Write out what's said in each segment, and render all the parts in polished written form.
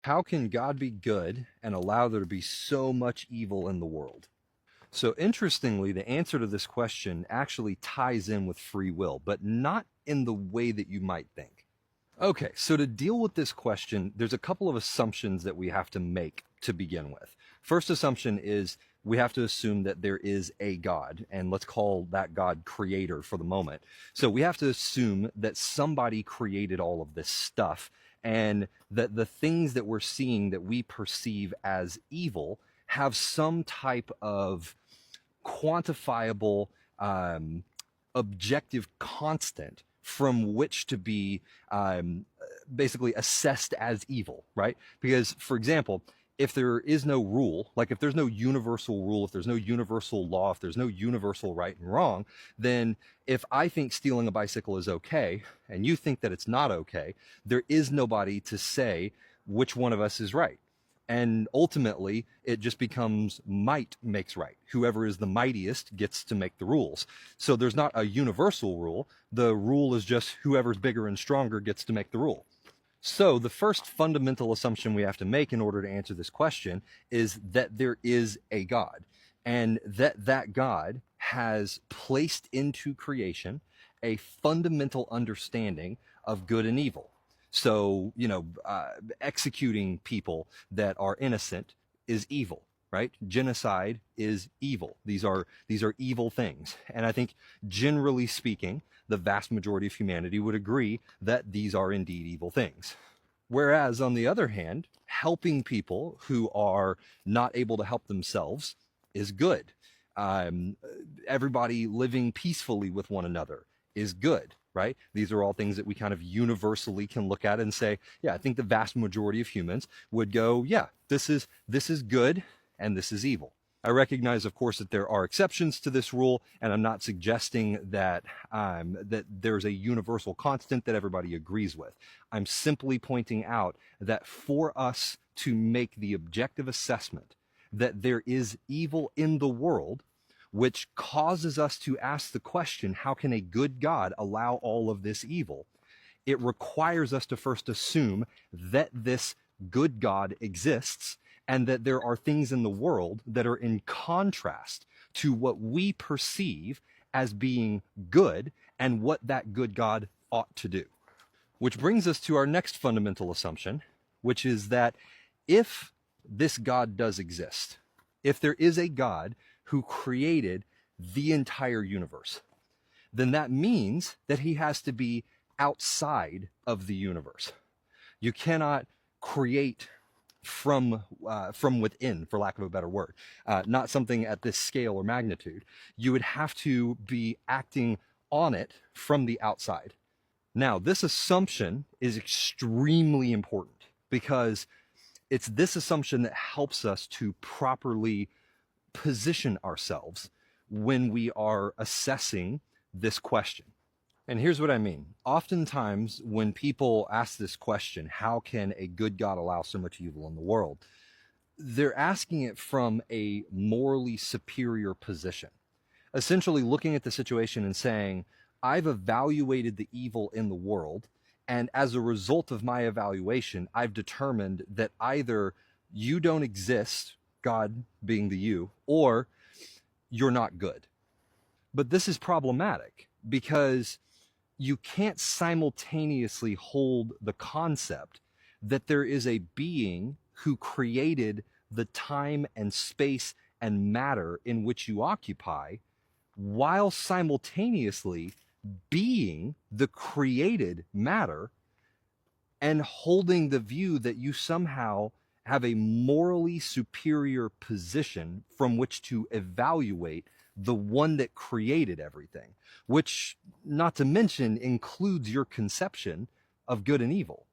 How can God be good and allow there to be so much evil in the world? So, interestingly, the answer to this question actually ties in with free will, but not in the way that you might think. Okay, so to deal with this question, there's a couple of assumptions that we have to make to begin with. First assumption is we have to assume that there is a God, and let's call that God creator for the moment. So we have to assume that somebody created all of this stuff, and that the things that we're seeing that we perceive as evil have some type of quantifiable, objective constant from which to be basically assessed as evil, right? Because, for example, if there is no rule, like if there's no universal rule, if there's no universal law, if there's no universal right and wrong, then if I think stealing a bicycle is okay and you think that it's not okay, there is nobody to say which one of us is right. And ultimately, it just becomes might makes right. Whoever is the mightiest gets to make the rules. So there's not a universal rule. The rule is just whoever's bigger and stronger gets to make the rule. So the first fundamental assumption we have to make in order to answer this question is that there is a God, and that God has placed into creation a fundamental understanding of good and evil. So, executing people that are innocent is evil, right? Genocide is evil. These are evil things. And I think, generally speaking, the vast majority of humanity would agree that these are indeed evil things. Whereas, on the other hand, helping people who are not able to help themselves is good. Um, Everybody living peacefully with one another is good, right? These are all things that we kind of universally can look at and say, yeah, I think the vast majority of humans would go, yeah, this is good and this is evil. I recognize, of course, that there are exceptions to this rule, and I'm not suggesting that there's a universal constant that everybody agrees with. I'm simply pointing out that for us to make the objective assessment that there is evil in the world, which causes us to ask the question, how can a good God allow all of this evil? It requires us to first assume that this good God exists and that there are things in the world that are in contrast to what we perceive as being good and what that good God ought to do. Which brings us to our next fundamental assumption, which is that if this God does exist, if there is a God who created the entire universe, then that means that he has to be outside of the universe. You cannot create from within, for lack of a better word, not something at this scale or magnitude. You would have to be acting on it from the outside. Now, this assumption is extremely important because it's this assumption that helps us to properly position ourselves when we are assessing this question. And here's what I mean. Oftentimes, when people ask this question, how can a good God allow so much evil in the world? They're asking it from a morally superior position, essentially looking at the situation and saying, I've evaluated the evil in the world, and as a result of my evaluation, I've determined that either you don't exist, God being the you, or you're not good. But this is problematic because you can't simultaneously hold the concept that there is a being who created the time and space and matter in which you occupy while simultaneously being the created matter and holding the view that you somehow have a morally superior position from which to evaluate the one that created everything, which, not to mention, includes your conception of good and evil.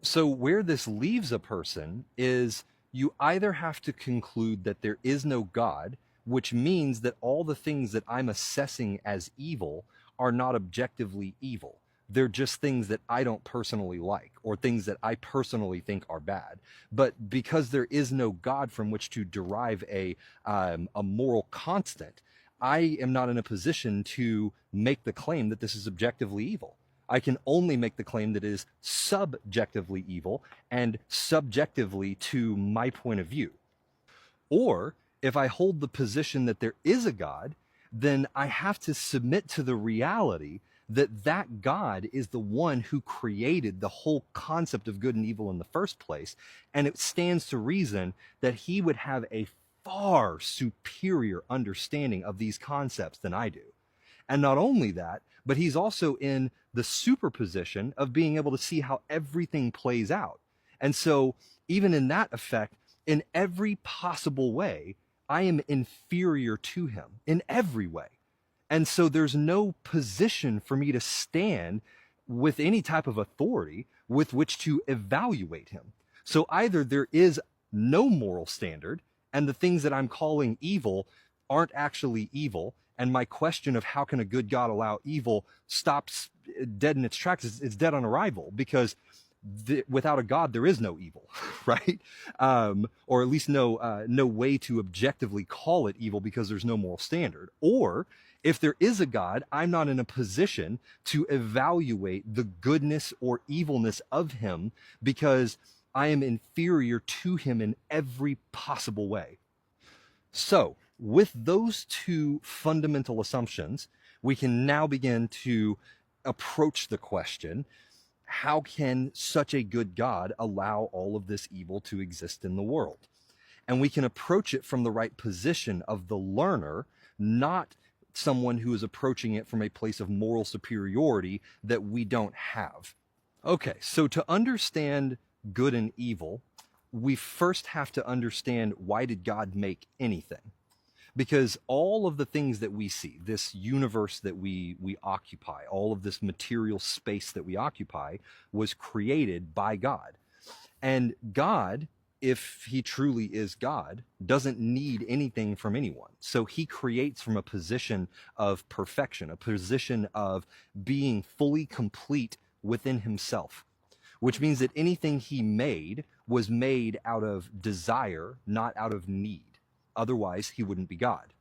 So, where this leaves a person is you either have to conclude that there is no God, which means that all the things that I'm assessing as evil are not objectively evil. They're just things that I don't personally like or things that I personally think are bad. But because there is no God from which to derive a moral constant, I am not in a position to make the claim that this is objectively evil. I can only make the claim that it is subjectively evil and subjectively to my point of view. Or if I hold the position that there is a God, then I have to submit to the reality that that God is the one who created the whole concept of good and evil in the first place. And it stands to reason that he would have a far superior understanding of these concepts than I do. And not only that, but he's also in the superposition of being able to see how everything plays out. And so, even in that effect, in every possible way, I am inferior to him in every way. And so there's no position for me to stand with any type of authority with which to evaluate him. So either there is no moral standard, and the things that I'm calling evil aren't actually evil, and my question of how can a good God allow evil stops dead in its tracks. It's dead on arrival, because without a God, there is no evil, right? Or at least no way to objectively call it evil, because there's no moral standard. Or if there is a God, I'm not in a position to evaluate the goodness or evilness of him, because I am inferior to him in every possible way. So, with those two fundamental assumptions, we can now begin to approach the question, how can such a good God allow all of this evil to exist in the world? And we can approach it from the right position of the learner, not someone who is approaching it from a place of moral superiority that we don't have. Okay, so to understand good and evil, we first have to understand, why did God make anything? Because all of the things that we see, this universe that we occupy, all of this material space that we occupy, was created by God. And God, if he truly is God, doesn't need anything from anyone. So he creates from a position of perfection, a position of being fully complete within himself, which means that anything he made was made out of desire, not out of need. Otherwise, he wouldn't be God.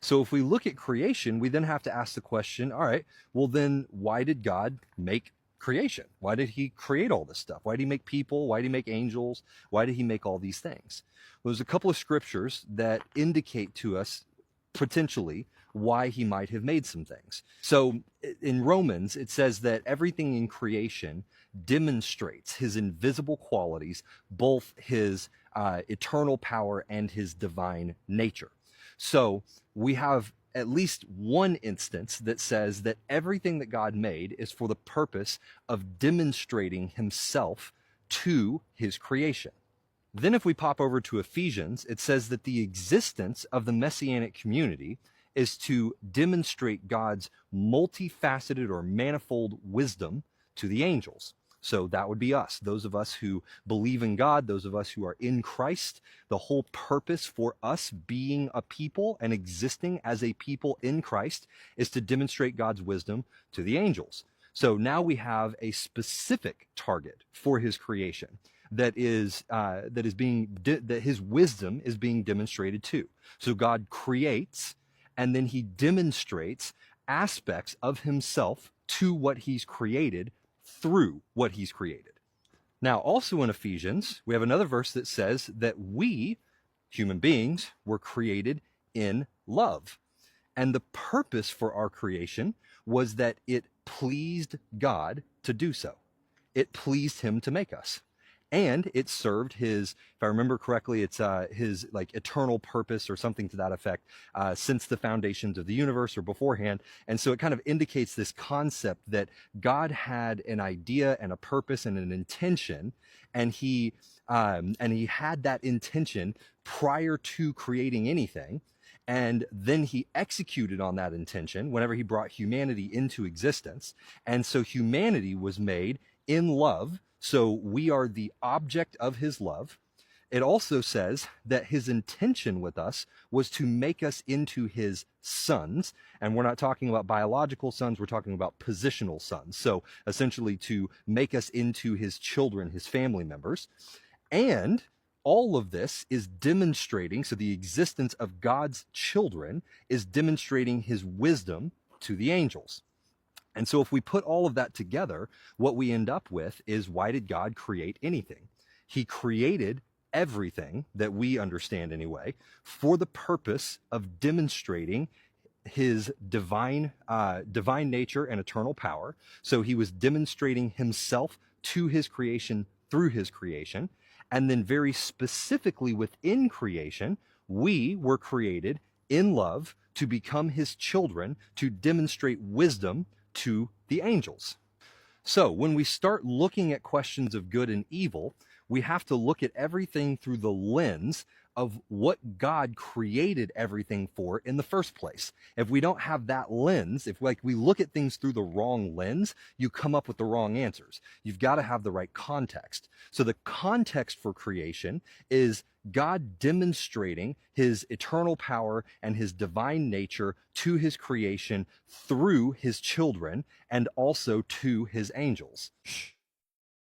So if we look at creation, we then have to ask the question, all right, well then, why did God make creation? Why did he create all this stuff? Why did he make people? Why did he make angels? Why did he make all these things? Well, there's a couple of scriptures that indicate to us potentially why he might have made some things. So in Romans, it says that everything in creation demonstrates his invisible qualities, both his eternal power and his divine nature. So we have at least one instance that says that everything that God made is for the purpose of demonstrating himself to his creation. Then if we pop over to Ephesians, it says that the existence of the Messianic community is to demonstrate God's multifaceted or manifold wisdom to the angels. So that would be us, those of us who believe in God, those of us who are in Christ. The whole purpose for us being a people and existing as a people in Christ is to demonstrate God's wisdom to the angels. So now we have a specific target for his creation that his wisdom is being demonstrated to. So God creates, and then he demonstrates aspects of himself to what he's created through what he's created. Now, also in Ephesians, we have another verse that says that we, human beings, were created in love. And the purpose for our creation was that it pleased God to do so. It pleased him to make us. And it served his, if I remember correctly, it's his like eternal purpose or something to that effect, since the foundations of the universe or beforehand. And so it kind of indicates this concept that God had an idea and a purpose and an intention, and he had that intention prior to creating anything. And then he executed on that intention whenever he brought humanity into existence. And so humanity was made in love. So we are the object of his love. It also says that his intention with us was to make us into his sons. And we're not talking about biological sons, we're talking about positional sons. So essentially to make us into his children, his family members. And all of this is demonstrating, so the existence of God's children is demonstrating his wisdom to the angels. And so if we put all of that together, what we end up with is, why did God create anything? He created everything that we understand anyway for the purpose of demonstrating his divine nature and eternal power. So he was demonstrating himself to his creation through his creation. And then very specifically within creation, we were created in love to become his children, to demonstrate wisdom to the angels. So when we start looking at questions of good and evil, we have to look at everything through the lens of what God created everything for in the first place. If we don't have that lens, if we look at things through the wrong lens, you come up with the wrong answers. You've got to have the right context. So the context for creation is God demonstrating his eternal power and his divine nature to his creation through his children and also to his angels.